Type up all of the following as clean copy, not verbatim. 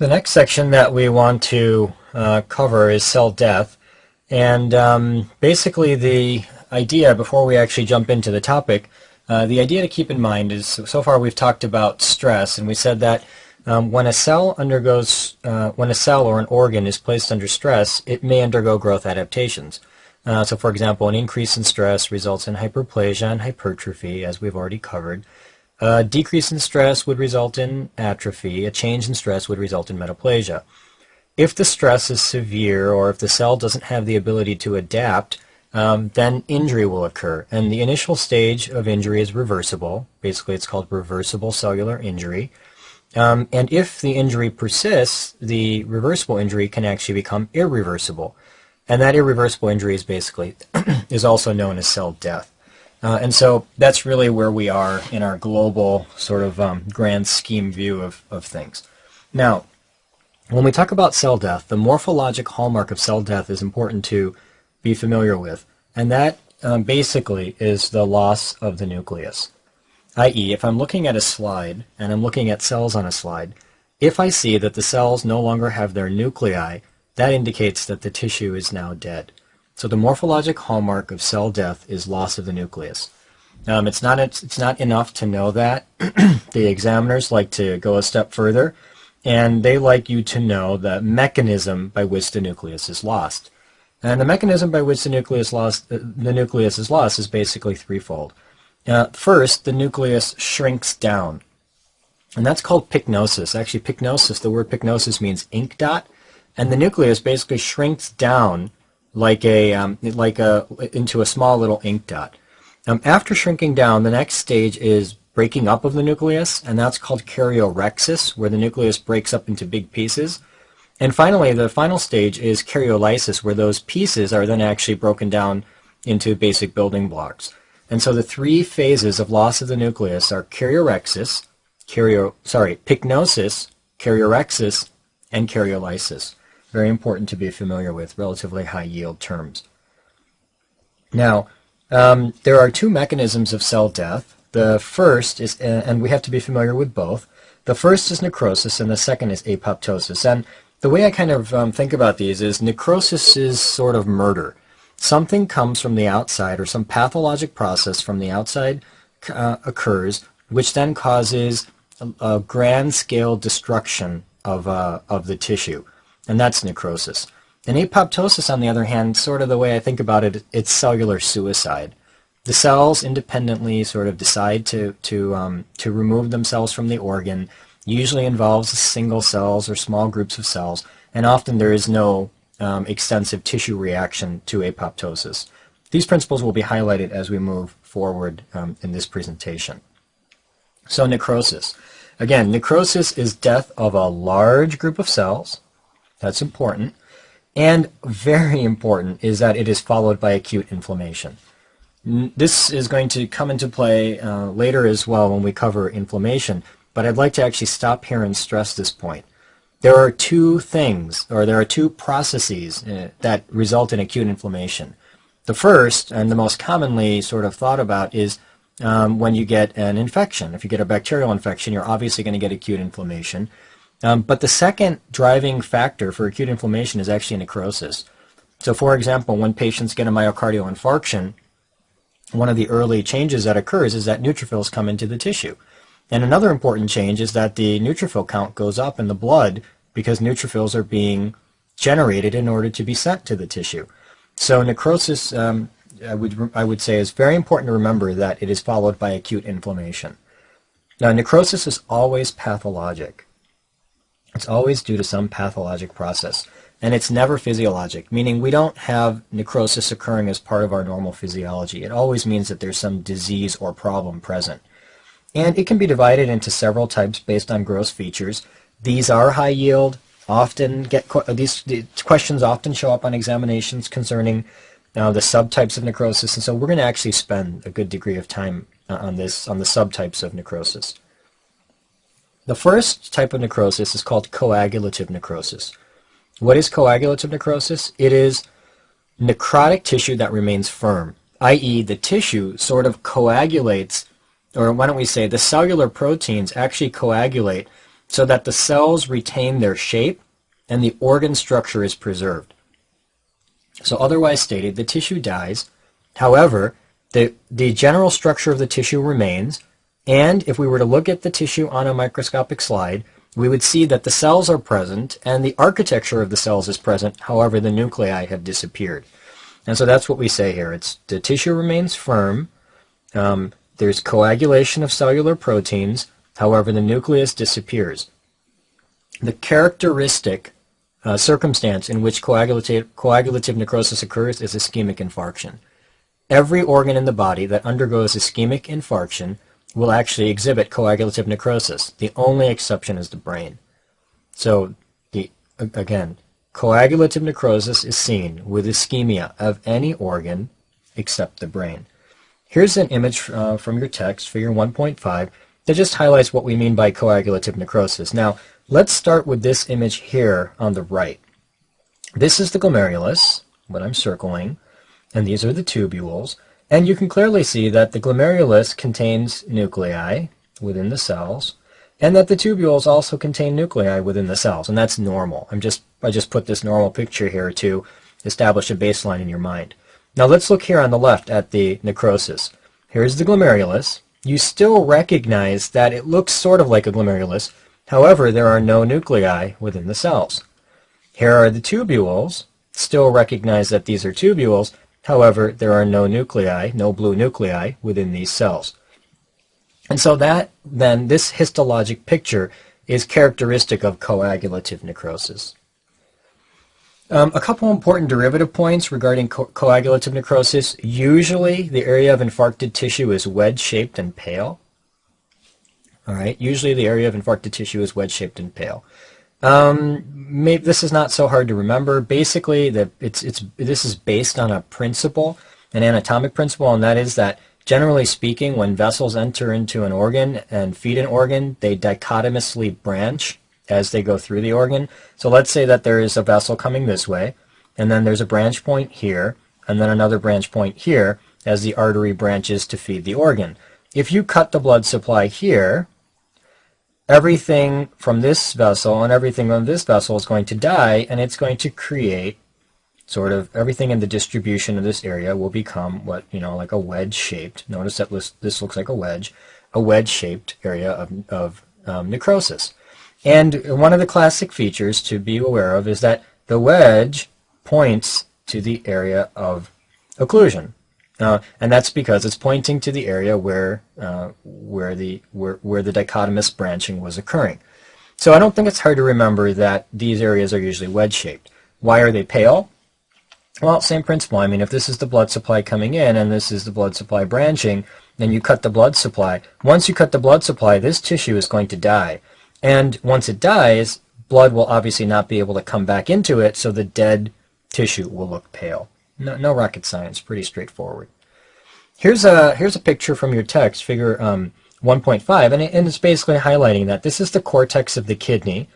The next section that we want to cover is cell death, and basically the idea, before we actually jump into the topic, the idea to keep in mind is, so far we've talked about stress, and we said that when a cell or an organ is placed under stress, it may undergo growth adaptations. So for example, an increase in stress results in hyperplasia and hypertrophy, as we've already covered. A decrease in stress would result in atrophy. A change in stress would result in metaplasia. If the stress is severe, or if the cell doesn't have the ability to adapt, then injury will occur. And the initial stage of injury is reversible. Basically, it's called reversible cellular injury. And if the injury persists, the reversible injury can actually become irreversible. And that irreversible injury is also known as cell death. And so that's really where we are in our global sort of grand scheme view of things. Now, when we talk about cell death, the morphologic hallmark of cell death is important to be familiar with, and that basically is the loss of the nucleus. I.e., if I'm looking at a slide, and I'm looking at cells on a slide, if I see that the cells no longer have their nuclei, that indicates that the tissue is now dead. So the morphologic hallmark of cell death is loss of the nucleus. It's not enough to know that. The examiners like to go a step further, and they like you to know the mechanism by which the nucleus is lost. And the mechanism by which the nucleus is lost is basically threefold. First, the nucleus shrinks down, and that's called pycnosis. Actually, pycnosis, the word pycnosis means ink dot, and the nucleus basically shrinks down into a small little ink dot. After shrinking down, the next stage is breaking up of the nucleus, and that's called karyorrhexis, where the nucleus breaks up into big pieces. And finally, the final stage is karyolysis, where those pieces are then actually broken down into basic building blocks. And so the three phases of loss of the nucleus are pycnosis, karyorrhexis, and karyolysis. Very important to be familiar with, relatively high yield terms. Now, there are two mechanisms of cell death. The first is, and we have to be familiar with both, the first is necrosis and the second is apoptosis. And the way I kind of think about these is necrosis is sort of murder. Something comes from the outside, or some pathologic process from the outside occurs, which then causes a grand scale destruction of the tissue. And that's necrosis. And apoptosis, on the other hand, sort of the way I think about it, it's cellular suicide. The cells independently sort of decide to remove themselves from the organ. Usually involves single cells or small groups of cells, and often there is no extensive tissue reaction to apoptosis. These principles will be highlighted as we move forward in this presentation. So necrosis. Again, necrosis is death of a large group of cells. That's important. And very important is that it is followed by acute inflammation. This is going to come into play later as well when we cover inflammation, but I'd like to actually stop here and stress this point. There are two processes that result in acute inflammation. The first, and the most commonly sort of thought about, is when you get an infection. If you get a bacterial infection, you're obviously going to get acute inflammation. But the second driving factor for acute inflammation is actually necrosis. So for example, when patients get a myocardial infarction, one of the early changes that occurs is that neutrophils come into the tissue. And another important change is that the neutrophil count goes up in the blood because neutrophils are being generated in order to be sent to the tissue. So necrosis, I would say, is very important to remember that it is followed by acute inflammation. Now, necrosis is always pathologic. It's always due to some pathologic process, and it's never physiologic, meaning we don't have necrosis occurring as part of our normal physiology. It always means that there's some disease or problem present. And it can be divided into several types based on gross features. These are high yield. These questions often show up on examinations concerning the subtypes of necrosis, and so we're going to actually spend a good degree of time on the subtypes of necrosis. The first type of necrosis is called coagulative necrosis. What is coagulative necrosis? It is necrotic tissue that remains firm, i.e. the tissue sort of coagulates, or why don't we say the cellular proteins actually coagulate so that the cells retain their shape and the organ structure is preserved. So otherwise stated, the tissue dies. However, the general structure of the tissue remains, and if we were to look at the tissue on a microscopic slide, we would see that the cells are present and the architecture of the cells is present. However, the nuclei have disappeared. And so that's what we say here. It's the tissue remains firm. There's coagulation of cellular proteins. However, the nucleus disappears. The characteristic circumstance in which coagulative necrosis occurs is ischemic infarction. Every organ in the body that undergoes ischemic infarction will actually exhibit coagulative necrosis. The only exception is the brain. So, again, coagulative necrosis is seen with ischemia of any organ except the brain. Here's an image from your text, figure 1.5, that just highlights what we mean by coagulative necrosis. Now, let's start with this image here on the right. This is the glomerulus, what I'm circling, and these are the tubules. And you can clearly see that the glomerulus contains nuclei within the cells, and that the tubules also contain nuclei within the cells, and that's normal. I just put this normal picture here to establish a baseline in your mind. Now let's look here on the left at the necrosis. Here's the glomerulus. You still recognize that it looks sort of like a glomerulus. However, there are no nuclei within the cells. Here are the tubules. Still recognize that these are tubules. However, there are no nuclei, no blue nuclei within these cells. And so this histologic picture is characteristic of coagulative necrosis. A couple important derivative points regarding coagulative necrosis. Usually, the area of infarcted tissue is wedge-shaped and pale. All right, usually the area of infarcted tissue is wedge-shaped and pale. Maybe this is not so hard to remember. Basically, this is based on a principle, an anatomic principle, and that is that, generally speaking, when vessels enter into an organ and feed an organ, they dichotomously branch as they go through the organ. So let's say that there is a vessel coming this way, and then there's a branch point here, and then another branch point here as the artery branches to feed the organ. If you cut the blood supply here, everything from this vessel and everything from this vessel is going to die, and it's going to create sort of everything in the distribution of this area will become what, like a wedge-shaped. Notice that this looks like a wedge-shaped area of necrosis. And one of the classic features to be aware of is that the wedge points to the area of occlusion. And that's because it's pointing to the area where the dichotomous branching was occurring. So I don't think it's hard to remember that these areas are usually wedge-shaped. Why are they pale? Well, same principle. I mean, if this is the blood supply coming in and this is the blood supply branching, then you cut the blood supply. Once you cut the blood supply, this tissue is going to die. And once it dies, blood will obviously not be able to come back into it, so the dead tissue will look pale. No rocket science, pretty straightforward. Here's a picture from your text, figure 1.5, and it's basically highlighting that this is the cortex of the kidney,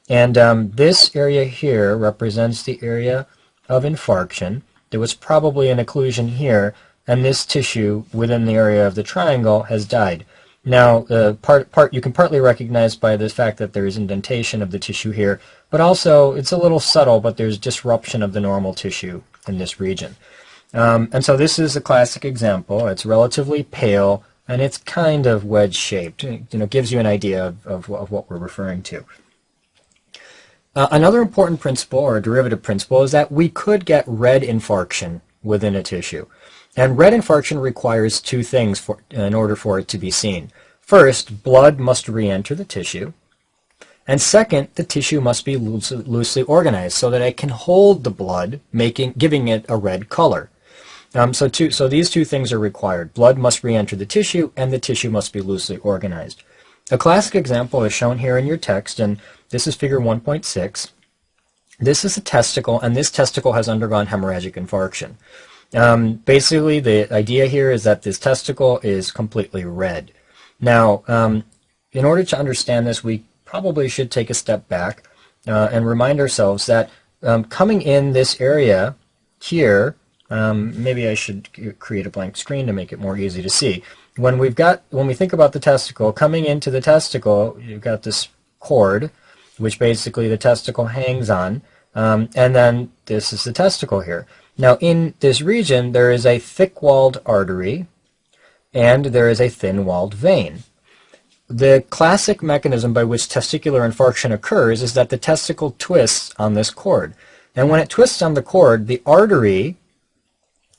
and this area here represents the area of infarction. There was probably an occlusion here, and this tissue within the area of the triangle has died. Now, you can partly recognize by the fact that there is indentation of the tissue here, but also it's a little subtle, but there's disruption of the normal tissue in this region. And so this is a classic example. It's relatively pale, and it's kind of wedge-shaped. Gives you an idea of what we're referring to. Another important principle, or a derivative principle, is that we could get red infarction within a tissue. And red infarction requires two things in order for it to be seen. First, blood must re-enter the tissue. And second, the tissue must be loosely organized so that it can hold the blood, giving it a red color. So these two things are required. Blood must re-enter the tissue, and the tissue must be loosely organized. A classic example is shown here in your text, and this is figure 1.6. This is a testicle, and this testicle has undergone hemorrhagic infarction. Basically, the idea here is that this testicle is completely red. Now, in order to understand this, we probably should take a step back and remind ourselves that coming in this area here, maybe I should create a blank screen to make it more easy to see. When we think about the testicle, coming into the testicle, you've got this cord, which basically the testicle hangs on, and then this is the testicle here. Now in this region there is a thick-walled artery and there is a thin-walled vein. The classic mechanism by which testicular infarction occurs is that the testicle twists on this cord. And when it twists on the cord, the artery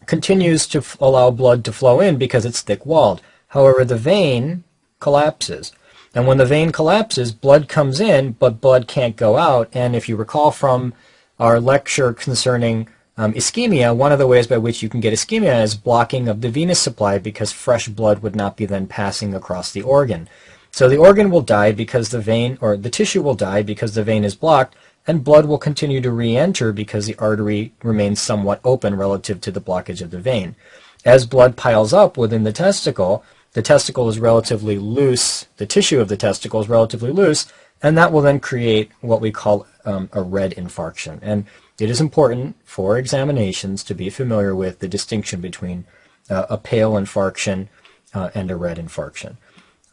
continues to allow blood to flow in because it's thick-walled. However, the vein collapses. And when the vein collapses, blood comes in, but blood can't go out. And if you recall from our lecture concerning ischemia, one of the ways by which you can get ischemia is blocking of the venous supply because fresh blood would not be then passing across the organ. So the organ will die because the vein, or the tissue will die because the vein is blocked, and blood will continue to re-enter because the artery remains somewhat open relative to the blockage of the vein. As blood piles up within the testicle is relatively loose, the tissue of the testicle is relatively loose, and that will then create what we call a red infarction. And it is important for examinations to be familiar with the distinction between a pale infarction and a red infarction.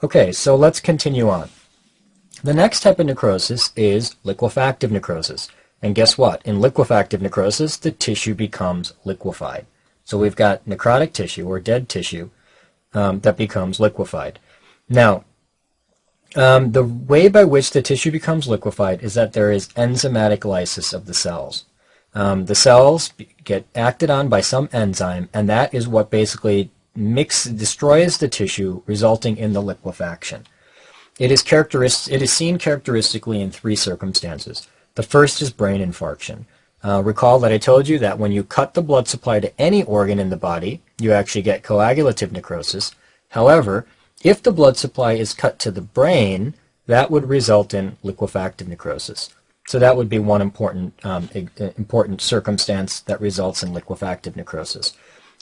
Okay, so let's continue on. The next type of necrosis is liquefactive necrosis. And guess what? In liquefactive necrosis, the tissue becomes liquefied. So we've got necrotic tissue, or dead tissue, that becomes liquefied. Now, the way by which the tissue becomes liquefied is that there is enzymatic lysis of the cells. The cells get acted on by some enzyme, and that is what basically destroys the tissue, resulting in the liquefaction. It is seen characteristically in three circumstances. The first is brain infarction. Recall that I told you that when you cut the blood supply to any organ in the body, you actually get coagulative necrosis. However, if the blood supply is cut to the brain, that would result in liquefactive necrosis. So that would be one important circumstance that results in liquefactive necrosis.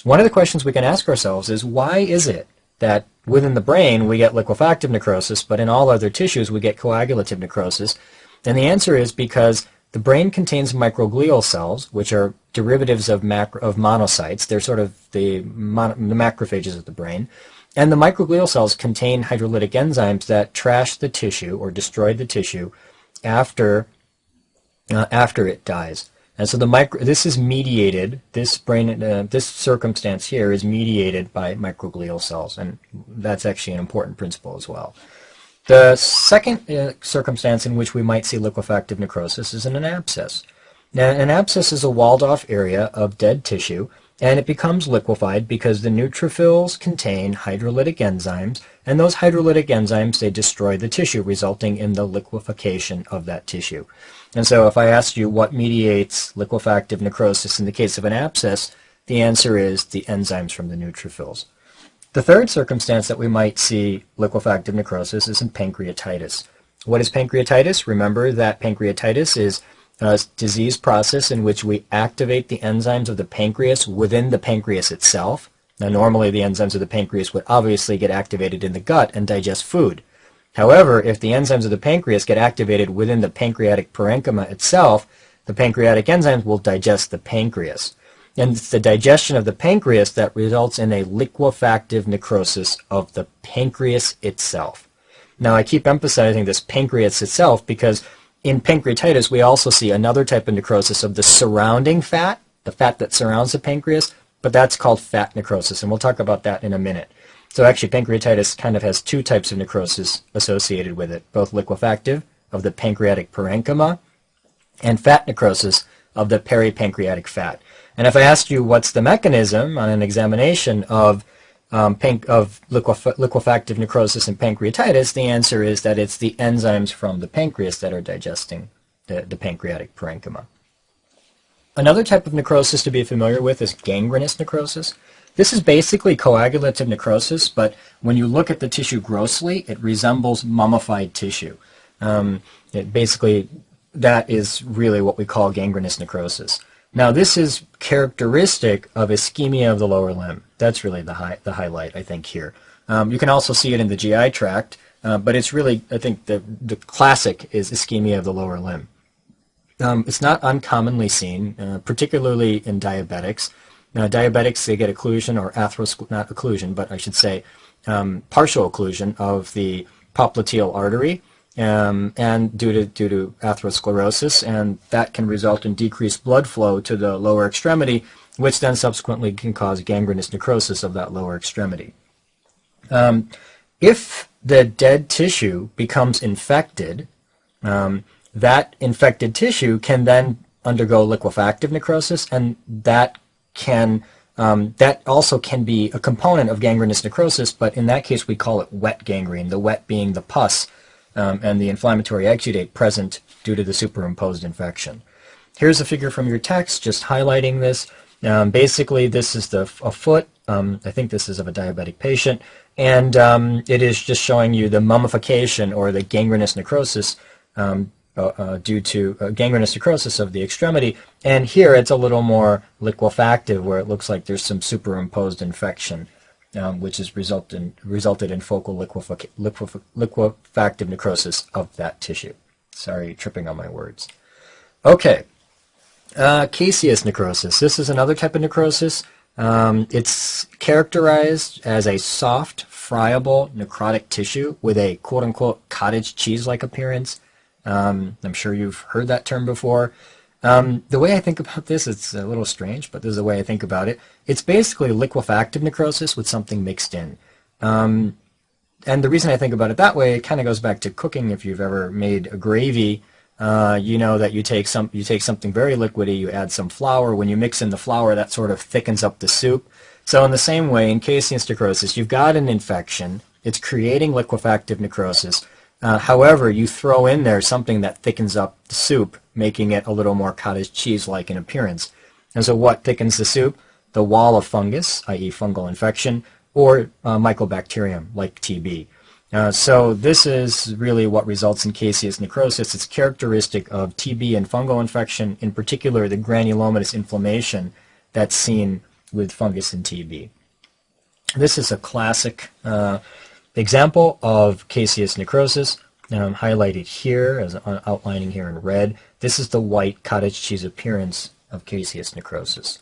One of the questions we can ask ourselves is, why is it that within the brain we get liquefactive necrosis, but in all other tissues we get coagulative necrosis? And the answer is because the brain contains microglial cells, which are derivatives of monocytes. They're sort of the macrophages of the brain. And the microglial cells contain hydrolytic enzymes that trash the tissue or destroy the tissue after it dies. And so this is mediated, this circumstance here is mediated by microglial cells, and that's actually an important principle as well. The second circumstance in which we might see liquefactive necrosis is in an abscess. Now, an abscess is a walled-off area of dead tissue, and it becomes liquefied because the neutrophils contain hydrolytic enzymes, and those hydrolytic enzymes, they destroy the tissue, resulting in the liquefaction of that tissue. And so if I asked you what mediates liquefactive necrosis in the case of an abscess, the answer is the enzymes from the neutrophils. The third circumstance that we might see liquefactive necrosis is in pancreatitis. What is pancreatitis? Remember that pancreatitis is a disease process in which we activate the enzymes of the pancreas within the pancreas itself. Now normally the enzymes of the pancreas would obviously get activated in the gut and digest food. However, if the enzymes of the pancreas get activated within the pancreatic parenchyma itself, the pancreatic enzymes will digest the pancreas. And it's the digestion of the pancreas that results in a liquefactive necrosis of the pancreas itself. Now I keep emphasizing this pancreas itself because in pancreatitis we also see another type of necrosis of the surrounding fat, the fat that surrounds the pancreas, but that's called fat necrosis, and we'll talk about that in a minute. So actually pancreatitis kind of has two types of necrosis associated with it, both liquefactive of the pancreatic parenchyma and fat necrosis of the peripancreatic fat. And if I asked you what's the mechanism on an examination of liquefactive necrosis in pancreatitis, the answer is that it's the enzymes from the pancreas that are digesting the pancreatic parenchyma. Another type of necrosis to be familiar with is gangrenous necrosis. This is basically coagulative necrosis, but when you look at the tissue grossly, it resembles mummified tissue. That is really what we call gangrenous necrosis. Now, this is characteristic of ischemia of the lower limb. That's really the highlight, I think, here. You can also see it in the GI tract, but it's really, I think, the classic is ischemia of the lower limb. It's not uncommonly seen, particularly in diabetics. Now, diabetics, they get occlusion or not occlusion, but I should say partial occlusion of the popliteal artery. and due to atherosclerosis, and that can result in decreased blood flow to the lower extremity, which then subsequently can cause gangrenous necrosis of that lower extremity. If the dead tissue becomes infected, that infected tissue can then undergo liquefactive necrosis, and that also can be a component of gangrenous necrosis, but in that case we call it wet gangrene, the wet being the pus and the inflammatory exudate present due to the superimposed infection. Here's a figure from your text just highlighting this. Basically, this is a foot. I think this is of a diabetic patient, and it is just showing you the mummification or the gangrenous necrosis due to gangrenous necrosis of the extremity. And here it's a little more liquefactive, where it looks like there's some superimposed infection, which has resulted in focal liquefactive necrosis of that tissue. Sorry, tripping on my words. Okay. Caseous necrosis. This is another type of necrosis. It's characterized as a soft, friable, necrotic tissue with a quote-unquote cottage cheese-like appearance. I'm sure you've heard that term before. The way I think about this, it's a little strange, but this is the way I think about it. It's basically liquefactive necrosis with something mixed in. And the reason I think about it that way, it kind of goes back to cooking. If you've ever made a gravy, you know that you take something very liquidy, you add some flour. When you mix in the flour, that sort of thickens up the soup. So in the same way, in caseous necrosis, you've got an infection. It's creating liquefactive necrosis. However, you throw in there something that thickens up the soup, making it a little more cottage cheese-like in appearance. And so what thickens the soup? The wall of fungus, i.e. fungal infection, or mycobacterium, like TB. So this is really what results in caseous necrosis. It's characteristic of TB and fungal infection, in particular the granulomatous inflammation that's seen with fungus and TB. This is a classic example of caseous necrosis, and I'm highlighted here, as outlining here in red. This is the white cottage cheese appearance of caseous necrosis.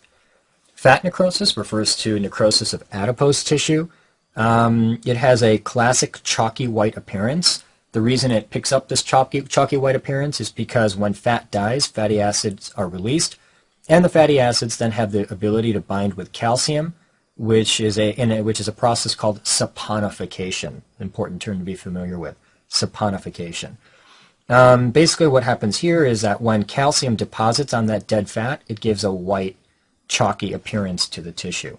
Fat necrosis refers to necrosis of adipose tissue. It has a classic chalky white appearance. The reason it picks up this chalky white appearance is because when fat dies, fatty acids are released, and the fatty acids then have the ability to bind with calcium, which is a process called saponification. Important term to be familiar with, saponification. Basically what happens here is that when calcium deposits on that dead fat, it gives a white, chalky appearance to the tissue.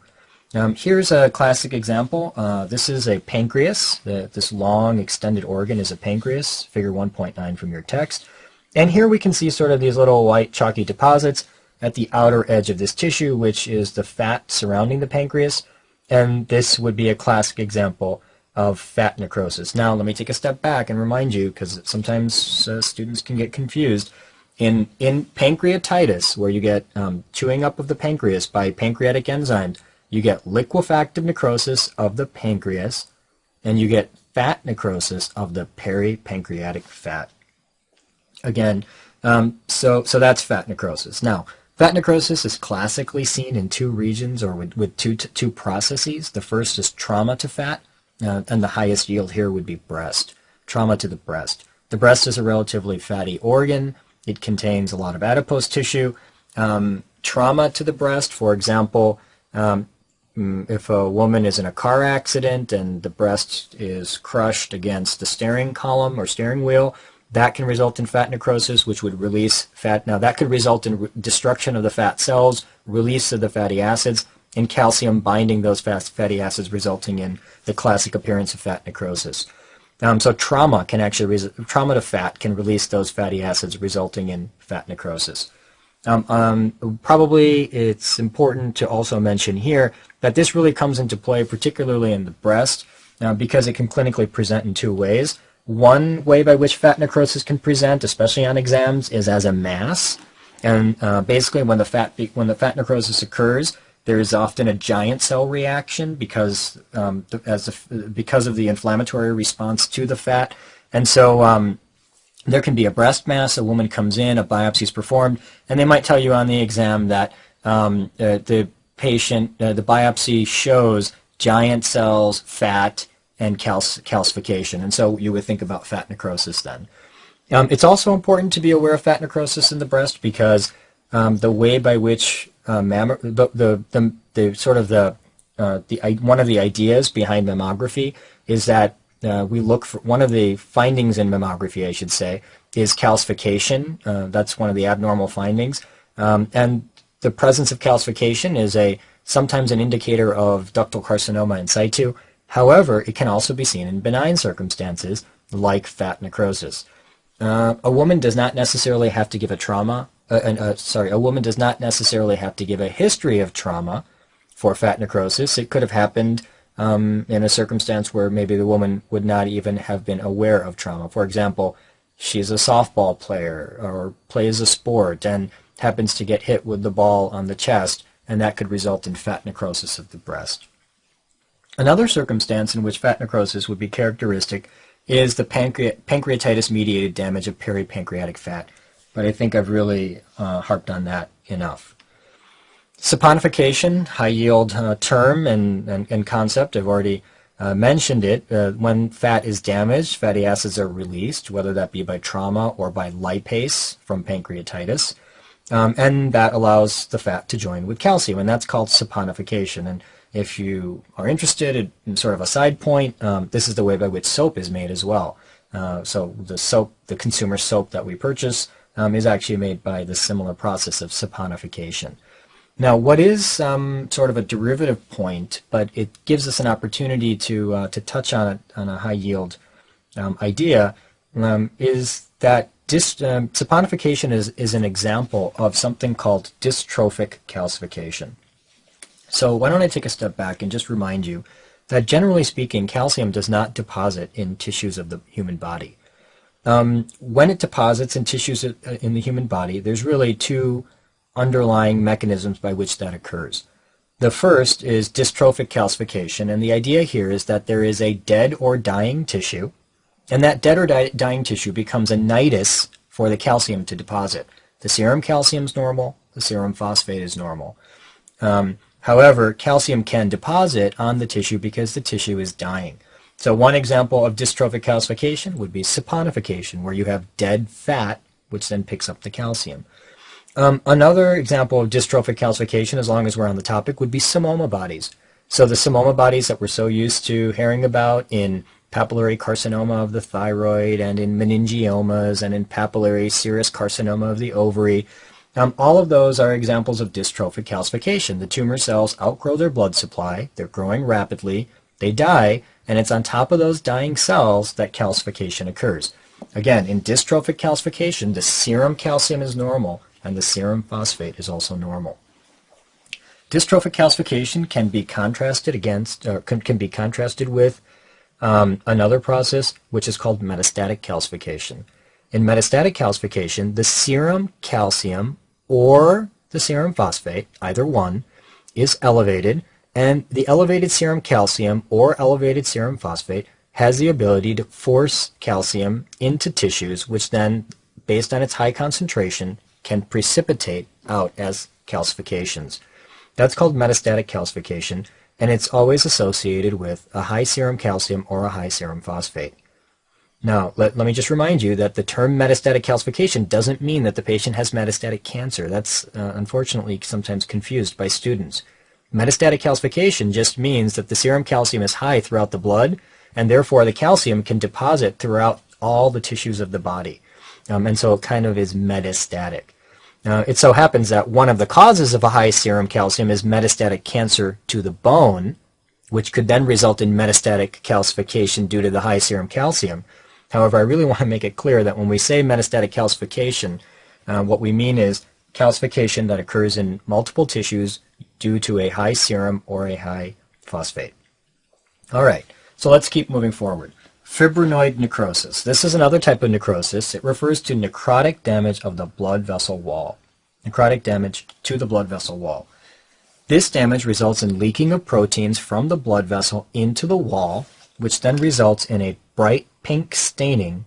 Here's a classic example. This is a pancreas. This long extended organ is a pancreas, figure 1.9 from your text. And here we can see sort of these little white chalky deposits at the outer edge of this tissue, which is the fat surrounding the pancreas. And this would be a classic example of fat necrosis. Now, let me take a step back and remind you, because sometimes students can get confused. In pancreatitis, where you get chewing up of the pancreas by pancreatic enzymes, you get liquefactive necrosis of the pancreas, and you get fat necrosis of the peripancreatic fat. Again, so that's fat necrosis. Now, fat necrosis is classically seen in two regions, or with two processes. The first is trauma to fat, and the highest yield here would be breast. Trauma to the breast. The breast is a relatively fatty organ. It contains a lot of adipose tissue. Trauma to the breast, for example, if a woman is in a car accident and the breast is crushed against the steering column or steering wheel, that can result in fat necrosis, which would release fat. Now, that could result in destruction of the fat cells, release of the fatty acids, and calcium binding those fatty acids, resulting in the classic appearance of fat necrosis. So trauma to fat can release those fatty acids, resulting in fat necrosis. Probably it's important to also mention here that this really comes into play particularly in the breast because it can clinically present in two ways. One way by which fat necrosis can present, especially on exams, is as a mass. And basically when the fat necrosis occurs, there is often a giant cell reaction because of the inflammatory response to the fat. And so there can be a breast mass, a woman comes in, a biopsy is performed, and they might tell you on the exam that the biopsy shows giant cells, fat, and calcification. And so you would think about fat necrosis then. It's also important to be aware of fat necrosis in the breast because the way by which one of the ideas behind mammography is that we look for, one of the findings in mammography, I should say, is calcification. That's one of the abnormal findings. And the presence of calcification is sometimes an indicator of ductal carcinoma in situ. However, it can also be seen in benign circumstances like fat necrosis. A woman does not necessarily have to give a woman does not necessarily have to give a history of trauma for fat necrosis. It could have happened in a circumstance where maybe the woman would not even have been aware of trauma. For example, she's a softball player or plays a sport and happens to get hit with the ball on the chest, and that could result in fat necrosis of the breast. Another circumstance in which fat necrosis would be characteristic is the pancreatitis-mediated damage of peripancreatic fat, but I think I've really harped on that enough. Saponification, high-yield term and concept, I've already mentioned it. When fat is damaged, fatty acids are released, whether that be by trauma or by lipase from pancreatitis, and that allows the fat to join with calcium, and that's called saponification. And if you are interested in sort of a side point, this is the way by which soap is made as well. So the consumer soap that we purchase is actually made by the similar process of saponification. Now, what is sort of a derivative point, but it gives us an opportunity to touch on a high-yield idea, is that saponification is an example of something called dystrophic calcification. So why don't I take a step back and just remind you that generally speaking, calcium does not deposit in tissues of the human body. When it deposits in tissues in the human body, there's really two underlying mechanisms by which that occurs. The first is dystrophic calcification, and the idea here is that there is a dead or dying tissue, and that dead or dying tissue becomes a nidus for the calcium to deposit. The serum calcium is normal, the serum phosphate is normal. However, calcium can deposit on the tissue because the tissue is dying. So one example of dystrophic calcification would be saponification, where you have dead fat, which then picks up the calcium. Another example of dystrophic calcification, as long as we're on the topic, would be psammoma bodies. So the psammoma bodies that we're so used to hearing about in papillary carcinoma of the thyroid and in meningiomas and in papillary serous carcinoma of the ovary, all of those are examples of dystrophic calcification. The tumor cells outgrow their blood supply, they're growing rapidly, they die, and it's on top of those dying cells that calcification occurs. Again, in dystrophic calcification, the serum calcium is normal, and the serum phosphate is also normal. Dystrophic calcification can be contrasted with another process which is called metastatic calcification. In metastatic calcification, the serum calcium or the serum phosphate, either one, is elevated, and the elevated serum calcium or elevated serum phosphate has the ability to force calcium into tissues, which then, based on its high concentration, can precipitate out as calcifications. That's called metastatic calcification, and it's always associated with a high serum calcium or a high serum phosphate. Now, let me just remind you that the term metastatic calcification doesn't mean that the patient has metastatic cancer. That's unfortunately sometimes confused by students. Metastatic calcification just means that the serum calcium is high throughout the blood, and therefore the calcium can deposit throughout all the tissues of the body. And so it kind of is metastatic. It so happens that one of the causes of a high serum calcium is metastatic cancer to the bone, which could then result in metastatic calcification due to the high serum calcium. However, I really want to make it clear that when we say metastatic calcification, what we mean is calcification that occurs in multiple tissues due to a high serum or a high phosphate. All right, so let's keep moving forward. Fibrinoid necrosis. This is another type of necrosis. It refers to necrotic damage of the blood vessel wall. Necrotic damage to the blood vessel wall. This damage results in leaking of proteins from the blood vessel into the wall, which then results in a bright pink staining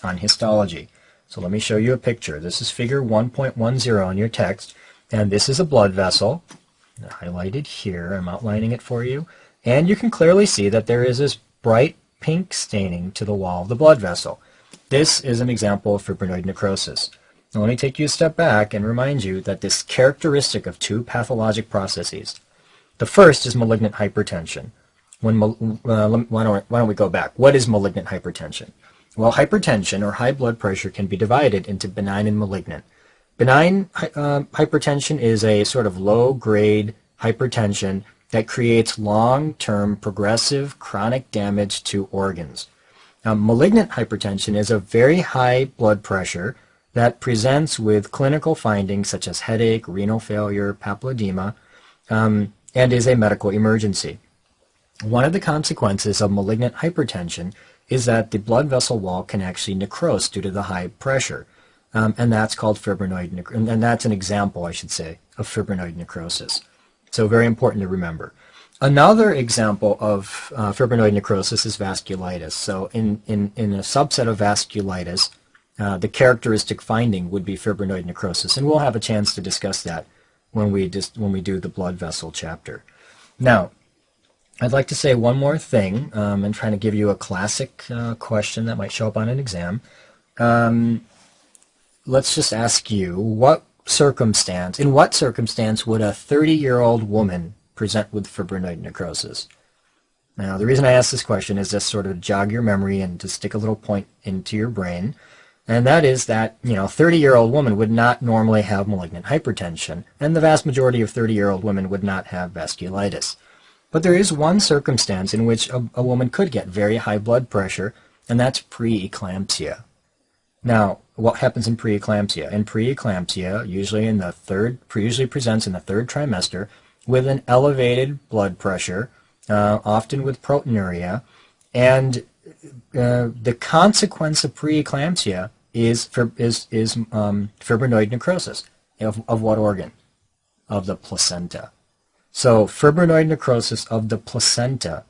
on histology. So let me show you a picture. This is figure 1.10 in your text, and this is a blood vessel. Highlighted here, I'm outlining it for you. And you can clearly see that there is this bright pink staining to the wall of the blood vessel. This is an example of fibrinoid necrosis. Now let me take you a step back and remind you that this is characteristic of two pathologic processes. The first is malignant hypertension. Why don't we go back? What is malignant hypertension? Well, hypertension or high blood pressure can be divided into benign and malignant. Benign hypertension is a sort of low-grade hypertension that creates long-term progressive chronic damage to organs. Malignant hypertension is a very high blood pressure that presents with clinical findings such as headache, renal failure, papilledema, and is a medical emergency. One of the consequences of malignant hypertension is that the blood vessel wall can actually necrose due to the high pressure, and that's called fibrinoid necrosis, and that's an example, I should say, of fibrinoid necrosis. So very important to remember. Another example of fibrinoid necrosis is vasculitis. So in a subset of vasculitis, the characteristic finding would be fibrinoid necrosis, and we'll have a chance to discuss that when we do the blood vessel chapter. Now, I'd like to say one more thing. I'm trying to give you a classic question that might show up on an exam. Let's just ask you, in what circumstance would a 30-year-old woman present with fibrinoid necrosis? Now, the reason I ask this question is just sort of jog your memory and to stick a little point into your brain, and that is that, a 30-year-old woman would not normally have malignant hypertension, and the vast majority of 30-year-old women would not have vasculitis. But there is one circumstance in which a woman could get very high blood pressure, and that's preeclampsia. Now, what happens in preeclampsia? In preeclampsia, usually presents in the third trimester with an elevated blood pressure, often with proteinuria, and the consequence of preeclampsia is fibrinoid necrosis. Of what organ? Of the placenta. So fibrinoid necrosis of the placenta,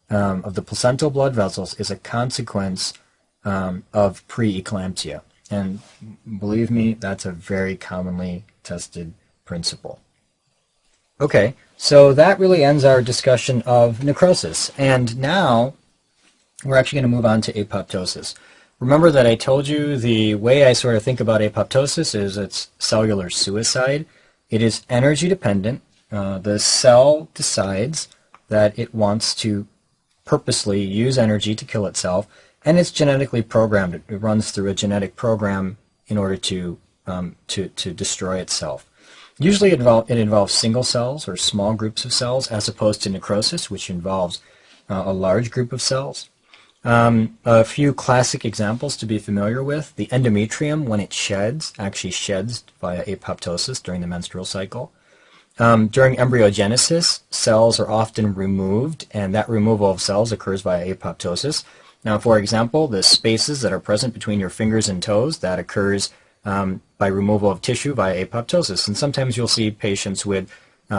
of the placental blood vessels, is a consequence of preeclampsia. And believe me, that's a very commonly tested principle. Okay, so that really ends our discussion of necrosis. And now we're actually going to move on to apoptosis. Remember that I told you the way I sort of think about apoptosis is it's cellular suicide. It is energy dependent. The cell decides that it wants to purposely use energy to kill itself, and it's genetically programmed. It runs through a genetic program in order to destroy itself. Usually it involves single cells or small groups of cells, as opposed to necrosis, which involves a large group of cells. A few classic examples to be familiar with. The endometrium, when it actually sheds via apoptosis during the menstrual cycle. During embryogenesis, cells are often removed, and that removal of cells occurs via apoptosis. Now, for example, the spaces that are present between your fingers and toes, that occurs by removal of tissue via apoptosis. And sometimes you'll see patients with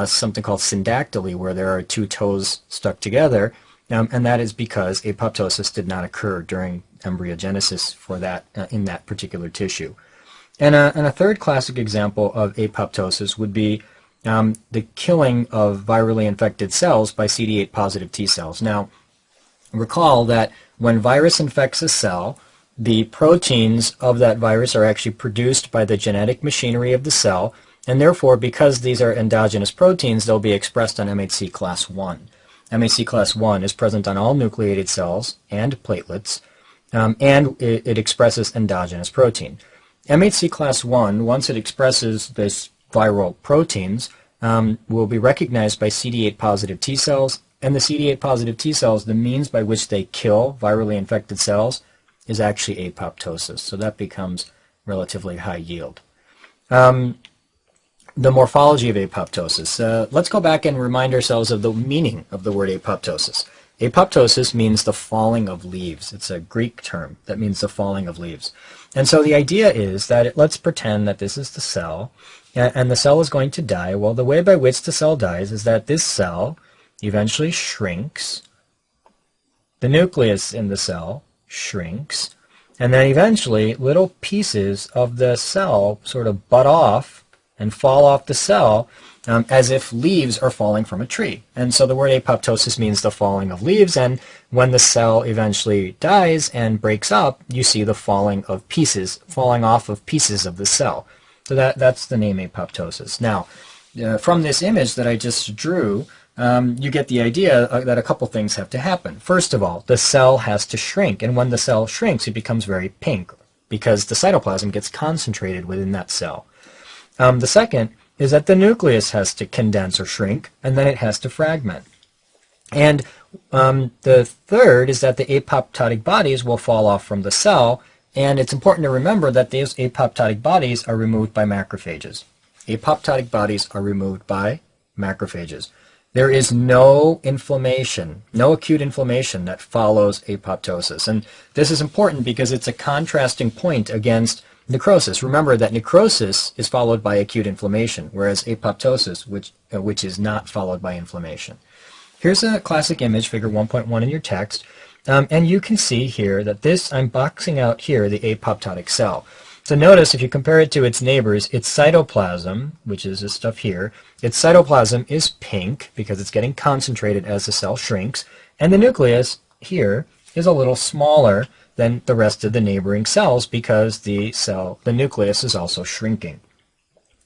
something called syndactyly, where there are two toes stuck together, and that is because apoptosis did not occur during embryogenesis for that in that particular tissue. And a third classic example of apoptosis would be the killing of virally infected cells by CD8 positive T cells. Now, recall that when virus infects a cell, the proteins of that virus are actually produced by the genetic machinery of the cell, and therefore, because these are endogenous proteins, they'll be expressed on MHC class I. MHC class I is present on all nucleated cells and platelets, and it expresses endogenous protein. MHC class I, once it expresses this viral proteins, will be recognized by CD8 positive T cells, and the CD8 positive T cells, the means by which they kill virally infected cells, is actually apoptosis. So that becomes relatively high yield. The morphology of apoptosis. Let's go back and remind ourselves of the meaning of the word apoptosis. Apoptosis means the falling of leaves. It's a Greek term that means the falling of leaves. And so the idea is that let's pretend that this is the cell, and the cell is going to die. Well, the way by which the cell dies is that this cell eventually shrinks, the nucleus in the cell shrinks, and then eventually little pieces of the cell sort of butt off and fall off the cell as if leaves are falling from a tree. And so the word apoptosis means the falling of leaves, and when the cell eventually dies and breaks up, you see the falling of pieces, falling off of pieces of the cell. So that's the name apoptosis. Now, from this image that I just drew, you get the idea that a couple things have to happen. First of all, the cell has to shrink, and when the cell shrinks, it becomes very pink because the cytoplasm gets concentrated within that cell. The second is that the nucleus has to condense or shrink, and then it has to fragment. And the third is that the apoptotic bodies will fall off from the cell, and it's important to remember that these apoptotic bodies are removed by macrophages. Apoptotic bodies are removed by macrophages. There is no inflammation, no acute inflammation that follows apoptosis. And this is important because it's a contrasting point against necrosis. Remember that necrosis is followed by acute inflammation, whereas apoptosis, which is not followed by inflammation. Here's a classic image, figure 1.1 in your text, and you can see here that this, I'm boxing out here the apoptotic cell. So notice if you compare it to its neighbors, its cytoplasm, which is this stuff here, its cytoplasm is pink because it's getting concentrated as the cell shrinks, and the nucleus here is a little smaller than the rest of the neighboring cells because the nucleus is also shrinking.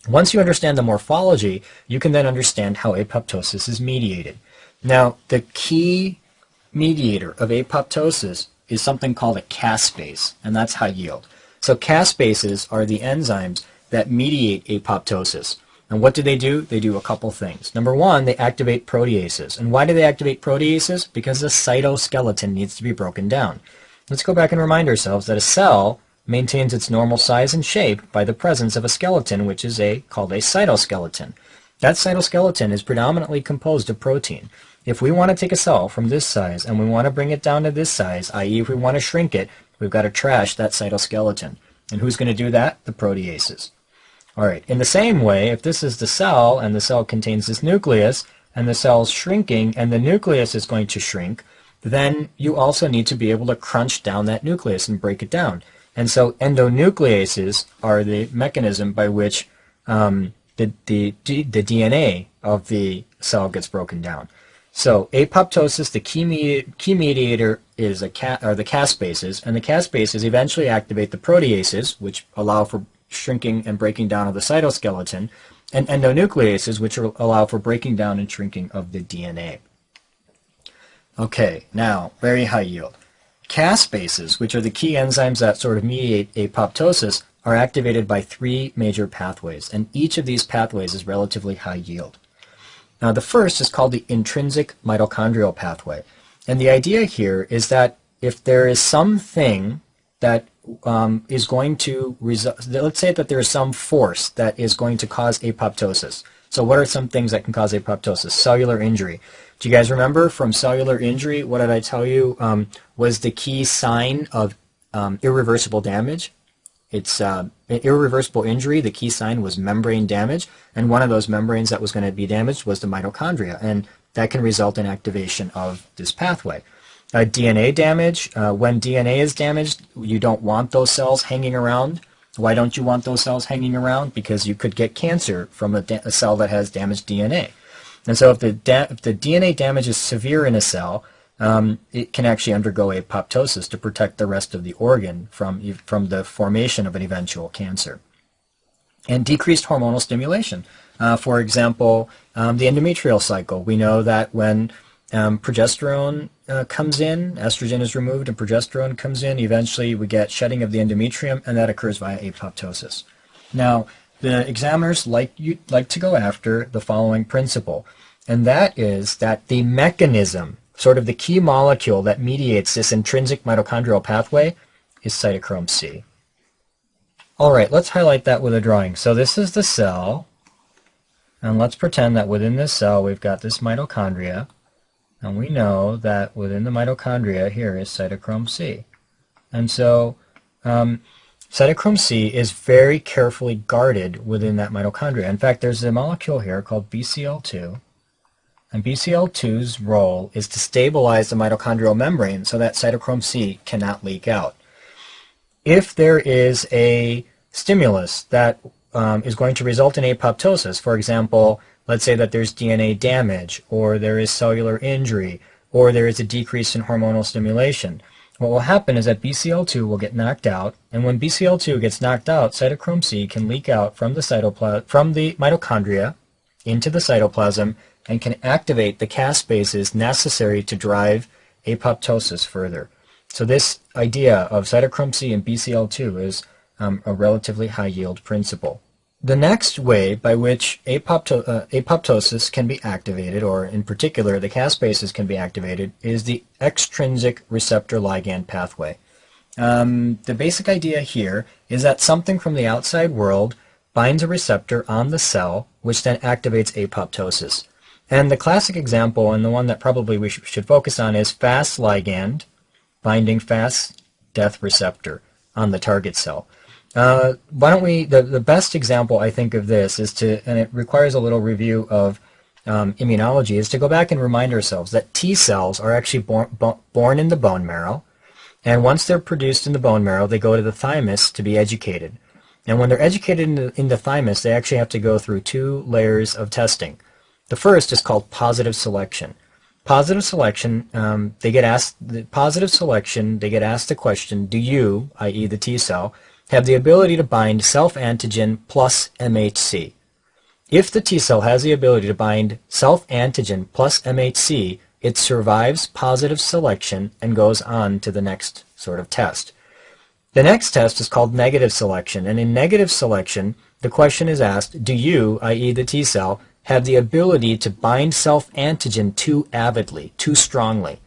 Once you understand the morphology, you can then understand how apoptosis is mediated. Now, the key mediator of apoptosis is something called a caspase, and that's high yield. So caspases are the enzymes that mediate apoptosis. And what do? They do a couple things. Number one, they activate proteases. And why do they activate proteases? Because the cytoskeleton needs to be broken down. Let's go back and remind ourselves that a cell maintains its normal size and shape by the presence of a skeleton, which is called a cytoskeleton. That cytoskeleton is predominantly composed of protein. If we want to take a cell from this size and we want to bring it down to this size, i.e. if we want to shrink it, we've got to trash that cytoskeleton. And who's going to do that? The proteases. All right. In the same way, if this is the cell and the cell contains this nucleus and the cell's shrinking and the nucleus is going to shrink, then you also need to be able to crunch down that nucleus and break it down. And so endonucleases are the mechanism by which the DNA of the cell gets broken down. So apoptosis, the key mediator is are the caspases, and the caspases eventually activate the proteases, which allow for shrinking and breaking down of the cytoskeleton, and endonucleases, which allow for breaking down and shrinking of the DNA. Okay, now, very high yield. Caspases, which are the key enzymes that sort of mediate apoptosis, are activated by three major pathways, and each of these pathways is relatively high yield. Now, the first is called the intrinsic mitochondrial pathway. And the idea here is that if there is something that is going to result, let's say that there is some force that is going to cause apoptosis. So what are some things that can cause apoptosis? Cellular injury. Do you guys remember from cellular injury, what did I tell you was the key sign of irreversible damage? It's irreversible injury. The key sign was membrane damage, and one of those membranes that was going to be damaged was the mitochondria, and that can result in activation of this pathway. DNA damage, when DNA is damaged, you don't want those cells hanging around. Why don't you want those cells hanging around? Because you could get cancer from a cell that has damaged DNA. And so if the DNA damage is severe in a cell, it can actually undergo apoptosis to protect the rest of the organ from the formation of an eventual cancer. And decreased hormonal stimulation. For example, the endometrial cycle. We know that when progesterone comes in, estrogen is removed and progesterone comes in, eventually we get shedding of the endometrium, and that occurs via apoptosis. Now, the examiners like to go after the following principle, and that is that the mechanism, sort of the key molecule that mediates this intrinsic mitochondrial pathway, is cytochrome C. All right, let's highlight that with a drawing. So this is the cell, and let's pretend that within this cell we've got this mitochondria, and we know that within the mitochondria here is cytochrome C. And so cytochrome C is very carefully guarded within that mitochondria. In fact, there's a molecule here called BCL2, and BCL2's role is to stabilize the mitochondrial membrane so that cytochrome C cannot leak out. If there is a stimulus that is going to result in apoptosis. For example, let's say that there's DNA damage, or there is cellular injury, or there is a decrease in hormonal stimulation. What will happen is that BCL2 will get knocked out, and when BCL2 gets knocked out, cytochrome C can leak out from the mitochondria into the cytoplasm and can activate the caspases necessary to drive apoptosis further. So this idea of cytochrome C and BCL2 is a relatively high-yield principle. The next way by which apoptosis can be activated, or in particular the caspases can be activated, is the extrinsic receptor ligand pathway. The basic idea here is that something from the outside world binds a receptor on the cell, which then activates apoptosis. And the classic example, and the one that probably we should focus on, is Fas ligand binding Fas death receptor on the target cell. The best example I think of this is and it requires a little review of immunology, is to go back and remind ourselves that T cells are actually born in the bone marrow, and once they're produced in the bone marrow, they go to the thymus to be educated. And when they're educated in the thymus, they actually have to go through 2 layers of testing. The first is called positive selection. Positive selection, they get asked the question, do you, i.e. the T cell, have the ability to bind self-antigen plus MHC? If the T cell has the ability to bind self-antigen plus MHC, it survives positive selection and goes on to the next sort of test. The next test is called negative selection, and in negative selection, the question is asked, do you, i.e. the T cell, have the ability to bind self-antigen too avidly, too strongly?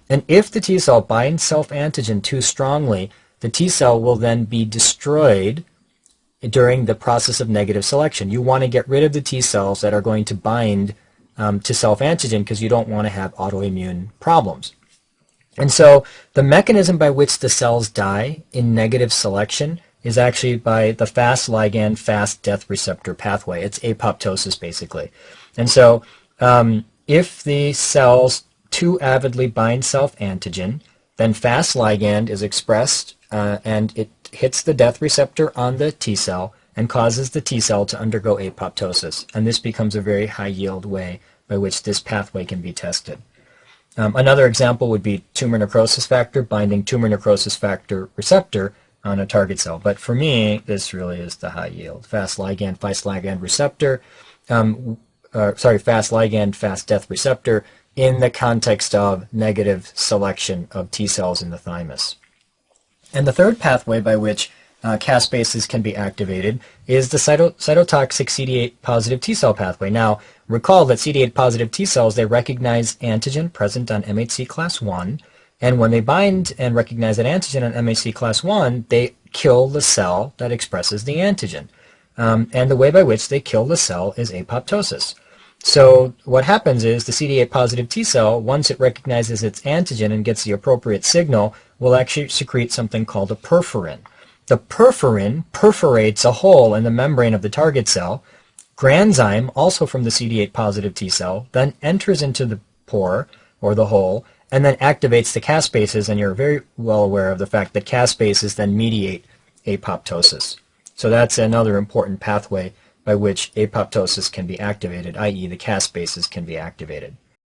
And if the T cell binds self-antigen too strongly, the T cell will then be destroyed during the process of negative selection. You want to get rid of the T cells that are going to bind to self-antigen because you don't want to have autoimmune problems. And so the mechanism by which the cells die in negative selection is actually by the Fas ligand Fas death receptor pathway. It's apoptosis, basically. And so if the cells too avidly bind self-antigen, then Fas ligand is expressed and it hits the death receptor on the T cell and causes the T cell to undergo apoptosis. And this becomes a very high-yield way by which this pathway can be tested. Another example would be tumor necrosis factor binding tumor necrosis factor receptor on a target cell. But for me, this really is the high yield. Fas ligand receptor, Fas ligand Fas death receptor in the context of negative selection of T cells in the thymus. And the third pathway by which caspases can be activated is the cytotoxic CD8 positive T cell pathway. Now, recall that CD8 positive T cells, they recognize antigen present on MHC class 1, and when they bind and recognize that antigen on MHC class 1, they kill the cell that expresses the antigen. And the way by which they kill the cell is apoptosis. So what happens is the CD8 positive T cell, once it recognizes its antigen and gets the appropriate signal, will actually secrete something called a perforin. The perforin perforates a hole in the membrane of the target cell. Granzyme, also from the CD8 positive T cell, then enters into the pore, or the hole, and then activates the caspases, and you're very well aware of the fact that caspases then mediate apoptosis. So that's another important pathway by which apoptosis can be activated, i.e. the caspases can be activated.